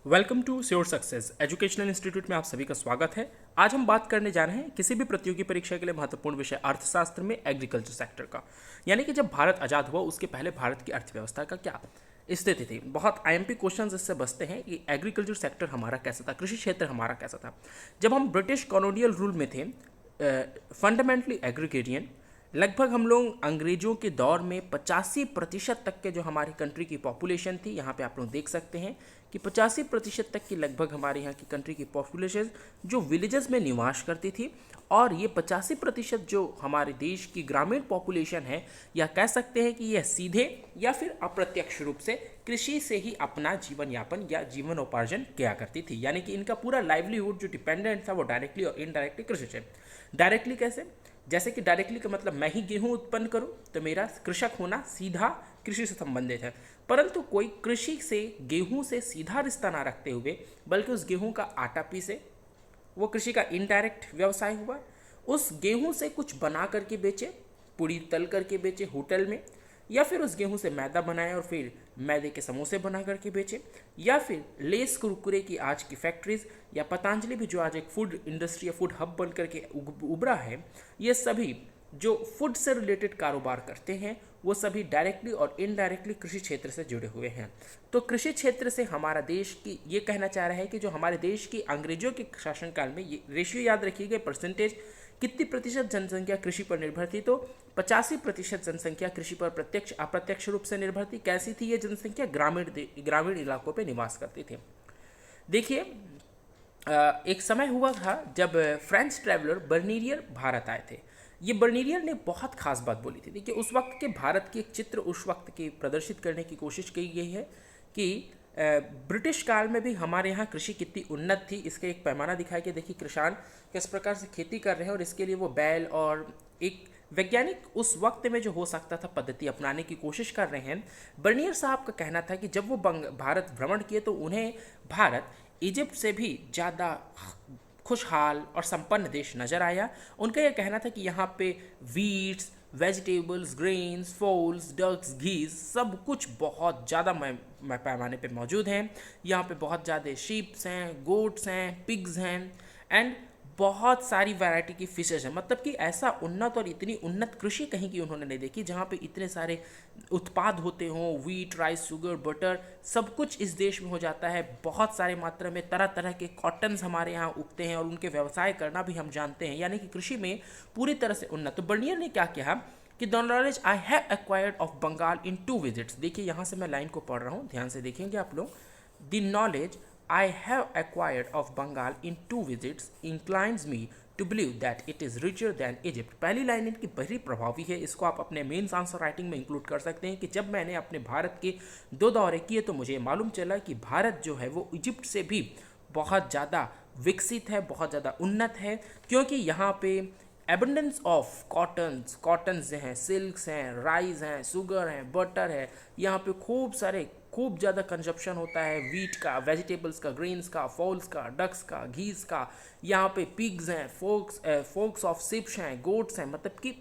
Welcome to sure success educational institute में आप सभी का स्वागत है। आज हम बात करने जा रहे हैं किसी भी प्रतियोगी परीक्षा के लिए महत्वपूर्ण विषय अर्थशास्त्र में एग्रीकल्चर सेक्टर का। यानी कि जब भारत आज़ाद हुआ उसके पहले भारत की अर्थव्यवस्था का क्या स्थिति थी। बहुत आईएमपी क्वेश्चंस इससे बचते हैं कि एग्रीकल्चर सेक्टर हमारा कैसा था, कृषि क्षेत्र हमारा कैसा था। जब हम ब्रिटिश कॉलोनियल रूल में थे, फंडामेंटली एग्रीगेरियन, लगभग हम लोग अंग्रेजों के दौर में 85% तक के जो हमारी कंट्री की पॉपुलेशन थी, यहाँ पे आप लोग देख सकते हैं कि 85% तक की लगभग हमारे यहाँ की कंट्री की पॉपुलेशन जो विलेजेस में निवास करती थी। और ये 85% जो हमारे देश की ग्रामीण पॉपुलेशन है, या कह सकते हैं कि यह सीधे या फिर अप्रत्यक्ष रूप से कृषि से ही अपना जीवन यापन या जीवनोपार्जन किया करती थी। यानी कि इनका पूरा लाइवलीहुड जो डिपेंडेंट था वो डायरेक्टली और इनडायरेक्टली कृषि से। डायरेक्टली कैसे? जैसे कि डायरेक्टली का मतलब मैं ही गेहूं उत्पन्न करूं तो मेरा कृषक होना सीधा कृषि से संबंधित है। परंतु कोई कृषि से गेहूं से सीधा रिश्ता ना रखते हुए बल्कि उस गेहूं का आटा पीसे, वो कृषि का इनडायरेक्ट व्यवसाय हुआ। उस गेहूं से कुछ बना करके बेचे, पूड़ी तल करके बेचे होटल में, या फिर उस गेहूं से मैदा बनाए और फिर मैदे के समोसे बना करके बेचे, या फिर लेस कुरकुरे की आज की फैक्ट्रीज, या पतंजलि भी जो आज एक फूड इंडस्ट्री या फूड हब बन करके उभरा है। ये सभी जो फूड से रिलेटेड कारोबार करते हैं वो सभी डायरेक्टली और इनडायरेक्टली कृषि क्षेत्र से जुड़े हुए हैं। तो कृषि क्षेत्र से हमारा देश की, ये कहना चाह रहा है कि जो हमारे देश की अंग्रेजों के शासनकाल में, ये रेशियो याद रखिएगा, परसेंटेज कितनी प्रतिशत जनसंख्या कृषि पर निर्भर थी, तो 85% जनसंख्या कृषि पर प्रत्यक्ष अप्रत्यक्ष रूप से निर्भर थी। कैसी थी ये जनसंख्या? ग्रामीण इलाकों पे निवास करती थी। देखिए, एक समय हुआ था जब फ्रेंच ट्रैवलर बर्नीरियर भारत आए थे। ये बर्नीरियर ने बहुत खास बात बोली थी। देखिए, उस वक्त के भारत की एक चित्र उस वक्त की प्रदर्शित करने की कोशिश की गई है कि ब्रिटिश काल में भी हमारे यहाँ कृषि कितनी उन्नत थी। इसका एक पैमाना दिखाया कि देखिए किसान किस प्रकार से खेती कर रहे हैं और इसके लिए वो बैल और एक वैज्ञानिक उस वक्त में जो हो सकता था पद्धति अपनाने की कोशिश कर रहे हैं। बर्नियर साहब का कहना था कि जब वो भारत भ्रमण किए तो उन्हें भारत इजिप्ट से भी ज़्यादा खुशहाल और संपन्न देश नज़र आया। उनका यह कहना था कि यहाँ पे wheats, vegetables, grains, fowls, ducks, ghees सब कुछ बहुत ज़्यादा पैमाने पे मौजूद हैं। यहाँ पे बहुत ज़्यादा शीप्स हैं, गोट्स हैं, पिग्स हैं एंड बहुत सारी वैरायटी की फिशेज हैं। मतलब कि ऐसा उन्नत और इतनी उन्नत कृषि कहीं की उन्होंने नहीं देखी जहाँ पे इतने सारे उत्पाद होते हों। वीट, राइस, शुगर, बटर सब कुछ इस देश में हो जाता है। बहुत सारे मात्रा में तरह तरह के कॉटन्स हमारे यहाँ उगते हैं और उनके व्यवसाय करना भी हम जानते हैं। यानी कि कृषि में पूरी तरह से उन्नत। तो बर्नियर ने क्या किया कि the knowledge I have acquired of Bengal in 2 visits. देखिए, यहाँ से मैं लाइन को पढ़ रहा हूँ, ध्यान से देखेंगे आप लोग। The knowledge I have acquired of Bengal in 2 visits inclines me to believe that it is richer than Egypt। पहली लाइन इनकी बड़ी प्रभावी है। इसको आप अपने मेंस आंसर राइटिंग में इंक्लूड कर सकते हैं कि जब मैंने अपने भारत के 2 दौरे किए तो मुझे मालूम चला कि भारत जो है वो इजिप्ट से भी बहुत ज़्यादा विकसित है, बहुत ज़्यादा उन्नत है। क्योंकि यहाँ पे एबंडेंस ऑफ कॉटन्स हैं, सिल्क्स हैं, राइस हैं, शुगर हैं, बटर है। यहाँ पे खूब ज़्यादा कंजप्शन होता है वीट का, वेजिटेबल्स का, ग्रेन्स का, फॉल्स का, डक्स का, घीस का। यहाँ पे पिग्स हैं, फोक्स ऑफ सिप्स हैं, गोट्स हैं। मतलब कि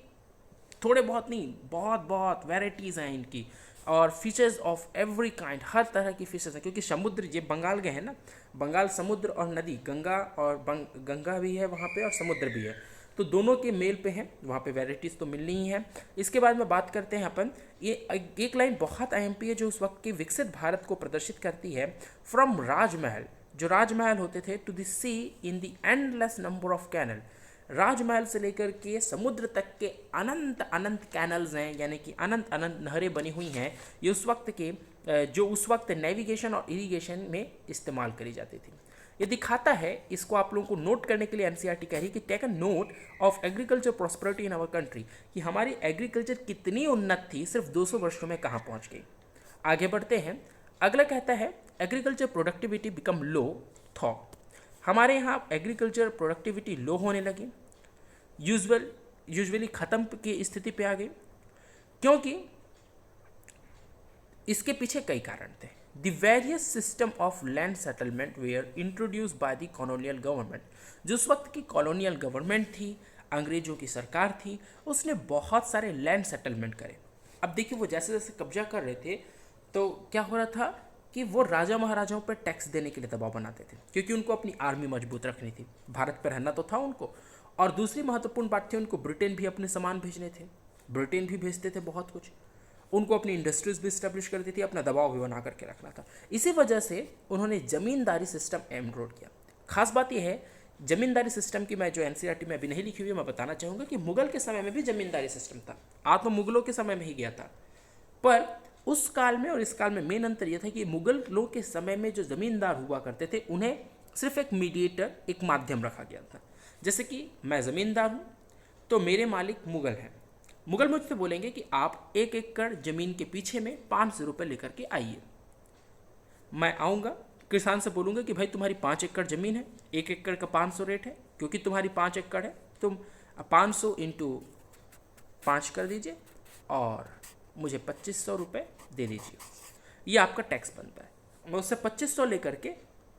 थोड़े बहुत नहीं, बहुत वेराइटीज़ हैं इनकी। और फिशेज़ ऑफ एवरी काइंड, हर तरह की फिशेज़ हैं। क्योंकि समुद्र, ये बंगाल गए हैं ना, बंगाल समुद्र और नदी, गंगा भी है वहाँ पे और समुद्र भी है, तो दोनों के मेल पे हैं। वहाँ पे वैराइटीज़ तो मिलनी ही है। इसके बाद में बात करते हैं अपन, ये एक लाइन बहुत आईएमपी है जो उस वक्त के विकसित भारत को प्रदर्शित करती है। फ्रॉम राजमहल, जो राजमहल होते थे, to the sea in the endless number of canal. राजमहल से लेकर के समुद्र तक के अनंत अनंत कैनल्स हैं, यानी कि अनंत अनंत नहरें बनी हुई हैं। ये उस वक्त नेविगेशन और इरिगेशन में इस्तेमाल करी जाती थी। ये दिखाता है, इसको आप लोगों को नोट करने के लिए एनसीईआरटी कह रही है कि take a note of agriculture prosperity in our country, कि हमारी एग्रीकल्चर कितनी उन्नत थी, सिर्फ 200 वर्षों में कहाँ पहुँच गई। आगे बढ़ते हैं। अगला कहता है एग्रीकल्चर प्रोडक्टिविटी बिकम लो थॉ। हमारे यहाँ एग्रीकल्चर प्रोडक्टिविटी लो होने लगी, यूजुअली ख़त्म की स्थिति पे आ गई। क्योंकि इसके पीछे कई कारण थे। The various system of land settlement were introduced by the colonial government। जो उस वक्त की कॉलोनियल गवर्नमेंट थी, अंग्रेजों की सरकार थी, उसने बहुत सारे लैंड सेटलमेंट करे। अब देखिए, वो जैसे जैसे कब्जा कर रहे थे तो क्या हो रहा था कि वो राजा महाराजाओं पर टैक्स देने के लिए दबाव बनाते थे, क्योंकि उनको अपनी आर्मी मजबूत रखनी थी, भारत पर रहना तो था उनको। और दूसरी महत्वपूर्ण बात थी, उनको ब्रिटेन भी अपने सामान भेजने थे, ब्रिटेन भी भेजते थे बहुत कुछ, उनको अपनी इंडस्ट्रीज भी इस्टेब्लिश करती थी, अपना दबाव भी बना करके रखना था। इसी वजह से उन्होंने जमींदारी सिस्टम एनरोल किया। खास बात यह है, जमींदारी सिस्टम की मैं जो एनसीईआरटी में अभी नहीं लिखी हुई है, मैं बताना चाहूँगा कि मुगल के समय में भी जमींदारी सिस्टम था, तो मुगलों के समय में ही गया था। पर उस काल में और इस काल में मेन अंतर यह था कि मुगल लोग के समय में जो जमींदार हुआ करते थे, उन्हें सिर्फ एक मीडिएटर, एक माध्यम रखा गया था। जैसे कि मैं जमींदार हूँ तो मेरे मालिक मुगल हैं, मुगल मुझसे बोलेंगे कि आप 1 एकड़ जमीन के पीछे में 500 रुपये लेकर के आइए। मैं आऊँगा, किसान से बोलूँगा कि भाई तुम्हारी 5 एकड़ ज़मीन है, 1 एकड़ का 500 रेट है, क्योंकि तुम्हारी 5 एकड़ है, तुम 500 इंटू 5 कर दीजिए और मुझे 2500 रुपये दे दीजिए। ये आपका टैक्स बनता है। मैं उससे 2500 लेकर के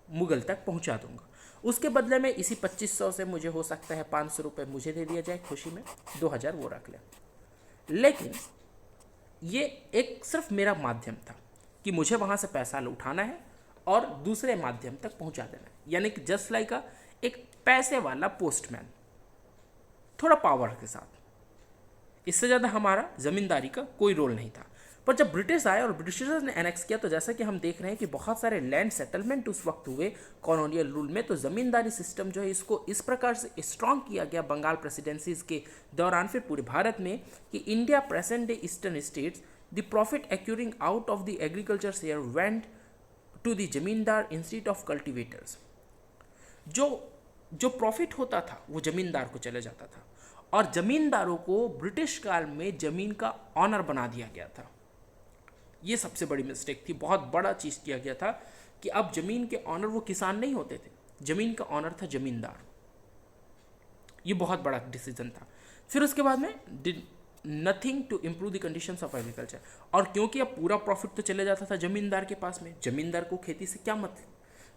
मुगल तक पहुंचा दूंगा। उसके बदले में इसी 2500 से मुझे हो सकता है 500 रुपये मुझे दे दिया जाए खुशी में, 2000 वो रख ले। लेकिन ये एक सिर्फ मेरा माध्यम था कि मुझे वहाँ से पैसा उठाना है और दूसरे माध्यम तक पहुँचा देना है, यानी कि जस्ट लाइक एक पैसे वाला पोस्टमैन, थोड़ा पावर के साथ। इससे ज़्यादा हमारा ज़मींदारी का कोई रोल नहीं था। पर जब ब्रिटिश आए और ब्रिटिशर्स ने एनेक्स किया, तो जैसा कि हम देख रहे हैं कि बहुत सारे लैंड सेटलमेंट उस वक्त हुए कॉलोनियल रूल में, तो ज़मींदारी सिस्टम जो है इसको इस प्रकार से स्ट्रॉन्ग किया गया बंगाल प्रेसिडेंसीज के दौरान, फिर पूरे भारत में, कि India present day eastern states the profit accruing out of the agriculture share went to the zamindar instead of cultivators. जो प्रॉफिट होता था वो जमींदार को चले जाता था, और जमींदारों को ब्रिटिश काल में जमीन का ऑनर बना दिया गया था। ये सबसे बड़ी मिस्टेक थी, बहुत बड़ा चीज़ किया गया था कि अब जमीन के ऑनर वो किसान नहीं होते थे, जमीन का ऑनर था जमींदार। ये बहुत बड़ा डिसीजन था। फिर उसके बाद में did nothing to improve the conditions of agriculture, और क्योंकि अब पूरा प्रॉफिट तो चले जाता था जमींदार के पास में, जमींदार को खेती से क्या मतलब,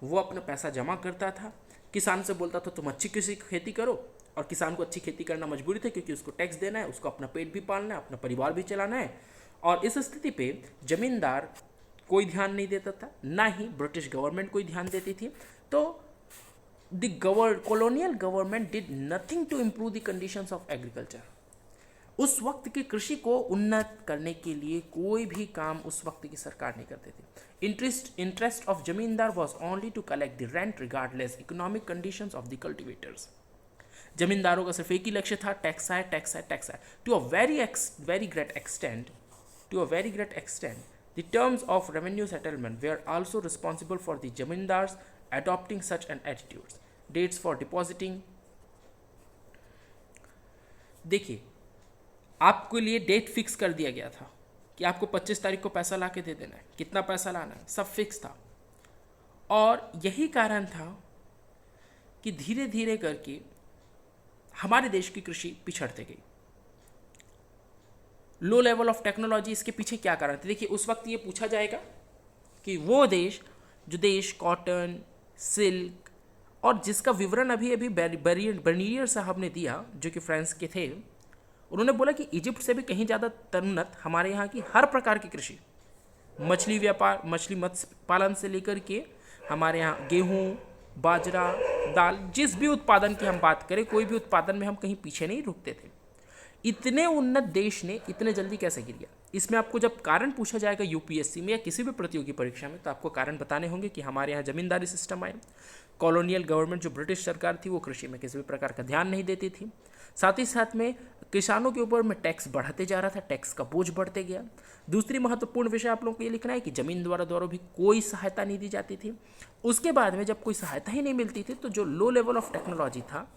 वो अपना पैसा जमा करता था, किसान से बोलता था तुम अच्छी किसी खेती करो, और किसान को अच्छी खेती करना मजबूरी थी, क्योंकि उसको टैक्स देना है, उसको अपना पेट भी पालना है, अपना परिवार भी चलाना है। और इस स्थिति पे जमींदार कोई ध्यान नहीं देता था, ना ही ब्रिटिश गवर्नमेंट कोई ध्यान देती थी। तो the colonial government did nothing to improve the conditions of agriculture. उस वक्त की कृषि को उन्नत करने के लिए कोई भी काम उस वक्त की सरकार नहीं करती थी। Interest of zamindar was only to collect the rent regardless economic conditions of the cultivators. जमींदारों का सिर्फ एक ही लक्ष्य था, टैक्स आए, टैक्स आए, टैक्स आए। To a very great extent, the terms of revenue settlement were also responsible for the zamindars adopting such an attitude. Dates for depositing, देखिए आपके लिए डेट फिक्स कर दिया गया था कि आपको 25 तारीख को पैसा ला के दे देना है, कितना पैसा लाना है, सब फिक्स था। और यही कारण था कि धीरे धीरे करके हमारे देश की कृषि पिछड़ते गई। लो लेवल ऑफ टेक्नोलॉजी, इसके पीछे क्या कारण थे? देखिए उस वक्त ये पूछा जाएगा कि वो देश जो देश कॉटन, सिल्क, और जिसका विवरण अभी अभी बर्नियर साहब ने दिया, जो कि फ्रांस के थे, उन्होंने बोला कि इजिप्ट से भी कहीं ज़्यादा तन्नत हमारे यहाँ की हर प्रकार की कृषि, मछली व्यापार, मछली मत्स्य पालन से लेकर के हमारे यहाँ गेहूँ, बाजरा, दाल, जिस भी उत्पादन की हम बात करें, कोई भी उत्पादन में हम कहीं पीछे नहीं रुकते थे। इतने उन्नत देश ने इतने जल्दी कैसे गिर गया? इसमें आपको जब कारण पूछा जाएगा यूपीएससी में या किसी भी प्रतियोगी परीक्षा में, तो आपको कारण बताने होंगे कि हमारे यहाँ जमींदारी सिस्टम आए, कॉलोनियल गवर्नमेंट जो ब्रिटिश सरकार थी वो कृषि में किसी भी प्रकार का ध्यान नहीं देती थी, साथ ही साथ में किसानों के ऊपर में टैक्स बढ़ाते जा रहा था, टैक्स का बोझ बढ़ते गया। दूसरी महत्वपूर्ण विषय आप लोगों को ये लिखना है कि जमीन द्वारा भी कोई सहायता नहीं दी जाती थी। उसके बाद में जब कोई सहायता ही नहीं मिलती थी, तो जो लो लेवल ऑफ टेक्नोलॉजी था,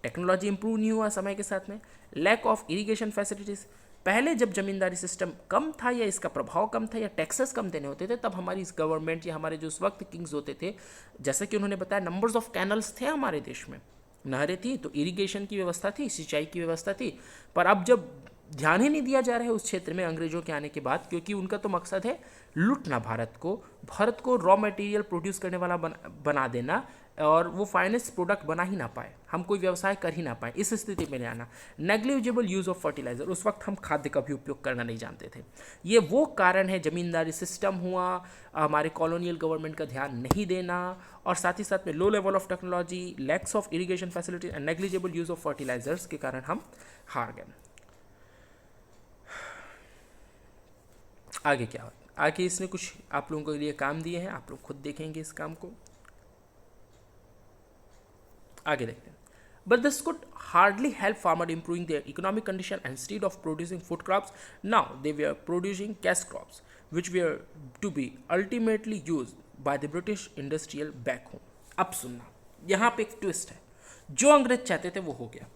टेक्नोलॉजी इंप्रूव नहीं हुआ समय के साथ में। लैक ऑफ इरिगेशन फैसिलिटीज़, पहले जब जमींदारी सिस्टम कम था या इसका प्रभाव कम था या टैक्सेस कम देने होते थे, तब हमारी इस गवर्नमेंट या हमारे जो उस वक्त किंग्स होते थे, जैसा कि उन्होंने बताया, नंबर्स ऑफ कैनल्स थे हमारे देश में, नहरें थी, तो इरिगेशन की व्यवस्था थी, सिंचाई की व्यवस्था थी। पर अब जब ध्यान ही नहीं दिया जा रहा है उस क्षेत्र में अंग्रेजों के आने के बाद, क्योंकि उनका तो मकसद है लूटना भारत को रॉ मटेरियल प्रोड्यूस करने वाला बना देना, और वो फाइनेंस प्रोडक्ट बना ही ना पाए, हम कोई व्यवसाय कर ही ना पाए, इस स्थिति में ले आना। नेग्लिजिबल यूज़ ऑफ फर्टिलाइजर, उस वक्त हम खाद्य का भी उपयोग करना नहीं जानते थे। ये वो कारण है, जमींदारी सिस्टम हुआ, हमारे कॉलोनियल गवर्नमेंट का ध्यान नहीं देना, और साथ ही साथ में low level of technology, lacks of irrigation facility and negligible use of fertilizers के कारण हम हार गए। आगे क्या हो, आगे इसने कुछ आप लोगों के लिए काम दिए हैं, आप लोग खुद देखेंगे इस काम को। आगे देखते हैं। But this could hardly help farmer improving their economic condition, and instead of producing food crops, now they were producing cash crops, which were to be ultimately used by the British industrial back home. अब सुनना, यहाँ पे एक twist है, जो अंग्रेज चाहते थे वो हो गया।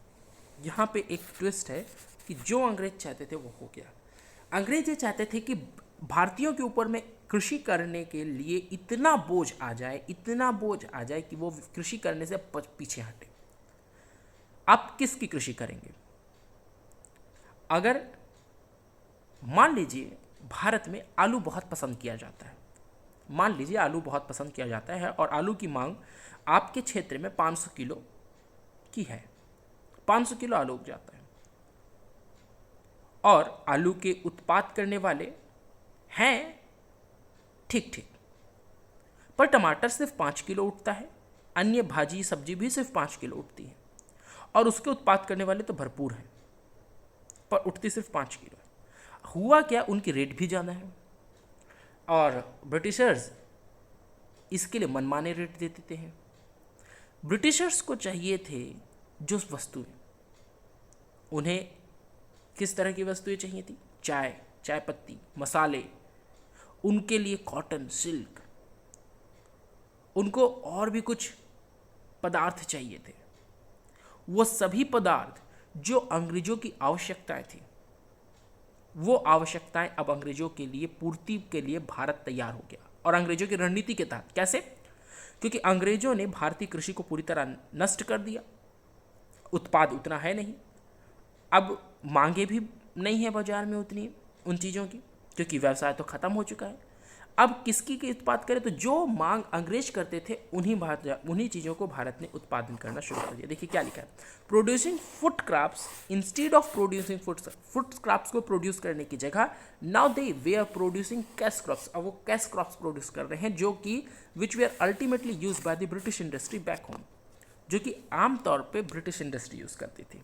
यहाँ पे एक ट्विस्ट है कि जो अंग्रेज चाहते थे वो हो गया। अंग्रेज ये चाहते थे कि भारतीयों के ऊपर में कृषि करने के लिए इतना बोझ आ जाए कि वो कृषि करने से पीछे हटे। आप किसकी कृषि करेंगे? अगर मान लीजिए भारत में आलू बहुत पसंद किया जाता है, मान लीजिए आलू बहुत पसंद किया जाता है और आलू की मांग आपके क्षेत्र में 500 किलो की है, 500 किलो आलू उग जाता है, और आलू के उत्पाद करने वाले हैं ठीक, पर टमाटर सिर्फ 5 किलो उठता है, अन्य भाजी सब्जी भी सिर्फ 5 किलो उठती है, और उसके उत्पाद करने वाले तो भरपूर हैं, पर उठती सिर्फ 5 किलो है। हुआ क्या, उनकी रेट भी ज़्यादा है, और ब्रिटिशर्स इसके लिए मनमाने रेट दे देते हैं। ब्रिटिशर्स को चाहिए थे जो वस्तुएं, उन्हें किस तरह की वस्तुएं चाहिए थी? चाय पत्ती, मसाले, उनके लिए कॉटन, सिल्क, उनको और भी कुछ पदार्थ चाहिए थे। वो सभी पदार्थ जो अंग्रेजों की आवश्यकताएं थी, वो आवश्यकताएं अब अंग्रेजों के लिए पूर्ति के लिए भारत तैयार हो गया, और अंग्रेजों की रणनीति के तहत। कैसे? क्योंकि अंग्रेजों ने भारतीय कृषि को पूरी तरह नष्ट कर दिया, उत्पाद उतना है नहीं, अब मांगे भी नहीं है बाजार में उतनी उन चीज़ों की, क्योंकि व्यवसाय तो खत्म हो चुका है। अब किसकी के उत्पाद करें? तो जो मांग अंग्रेज करते थे उन्हीं चीज़ों को भारत ने उत्पादन करना शुरू कर दिया। देखिए क्या लिखा है, producing food crops instead of producing food crops को प्रोड्यूस करने की जगह now they way are producing cash crops. अब वो कैश क्रॉप्स प्रोड्यूस कर रहे हैं, जो कि which they are ultimately use by the British industry back home, जो कि आमतौर पर ब्रिटिश इंडस्ट्री यूज करती थी।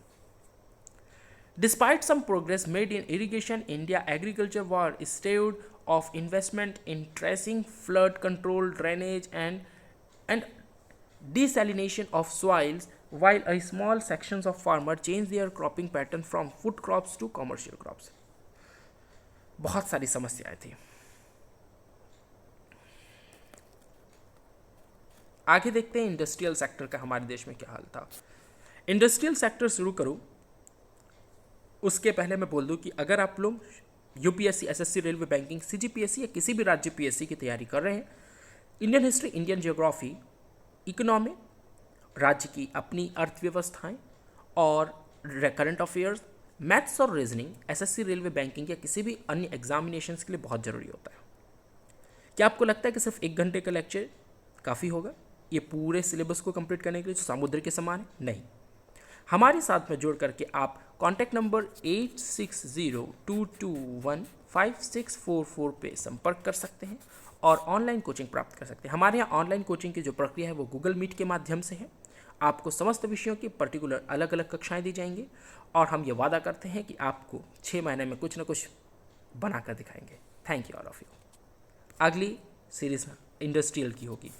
Despite some progress made in irrigation, India agriculture was staved of investment in tracing, flood control, drainage, and desalination of soils, while a small sections of farmers changed their cropping pattern from food crops to commercial crops. बहुत सारी समस्याएं थी। आगे देखते हैं industrial sector का हमारे देश में क्या हाल था। इंडस्ट्रियल सेक्टर शुरू करूं उसके पहले मैं बोल दूं कि अगर आप लोग UPSC, SSC, railway, banking, CGPSC या किसी भी राज्य पीएससी की तैयारी कर रहे हैं, Indian history, Indian geography, economy, राज्य की अपनी अर्थव्यवस्थाएं और करंट अफेयर्स, मैथ्स और रीजनिंग एसएससी, रेलवे, बैंकिंग या किसी भी अन्य एग्जामिनेशंस के लिए बहुत ज़रूरी होता है। क्या आपको लगता है कि सिर्फ 1 घंटे का लेक्चर काफ़ी होगा ये पूरे सिलेबस को कंप्लीट करने के लिए, जो समुद्र के समान है? नहीं। हमारे साथ में जोड़ करके आप कॉन्टैक्ट नंबर 8602215644 पे संपर्क कर सकते हैं और ऑनलाइन कोचिंग प्राप्त कर सकते हैं। हमारे यहाँ ऑनलाइन कोचिंग की जो प्रक्रिया है वो गूगल मीट के माध्यम से है। आपको समस्त विषयों की पर्टिकुलर अलग अलग कक्षाएं दी जाएंगी और हम ये वादा करते हैं कि आपको 6 महीने में कुछ ना कुछ बनाकर दिखाएंगे। Thank you all of you. अगली सीरीज इंडस्ट्रियल की होगी।